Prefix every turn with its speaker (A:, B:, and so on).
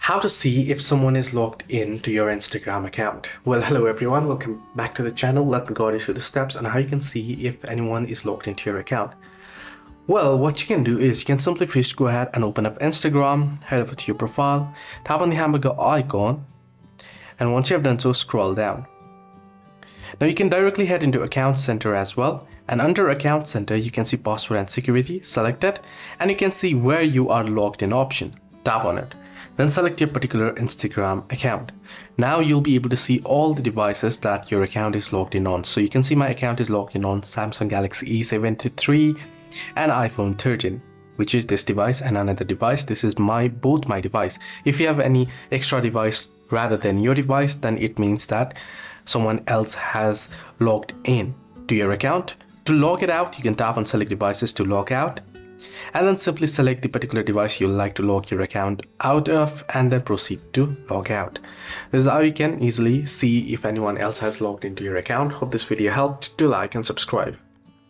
A: How to see if someone is logged in to your Instagram account. Well, hello everyone, welcome back to the channel. Let me guide you through the steps on how you can see if anyone is logged into your account. Well, what you can do is you can simply first go ahead and open up Instagram, head over to your profile, tap on the hamburger icon, and once you have done so, scroll down. Now you can directly head into Account Center as well, and under Account Center you can see Password and Security, select it, and you can see where you are logged in option. Tap on it. Then select your particular Instagram account. Now you'll be able to see all the devices that your account is logged in on. So you can see my account is logged in on Samsung Galaxy A73 and iPhone 13, which is this device, and another device. This is both my device. If you have any extra device rather than your device, then it means that someone else has logged in to your account. To log it out, you can tap on select devices to log out, and then simply select the particular device you'd like to log your account out of, and then proceed to log out. This is how you can easily see if anyone else has logged into your account. Hope this video helped. Do like and subscribe.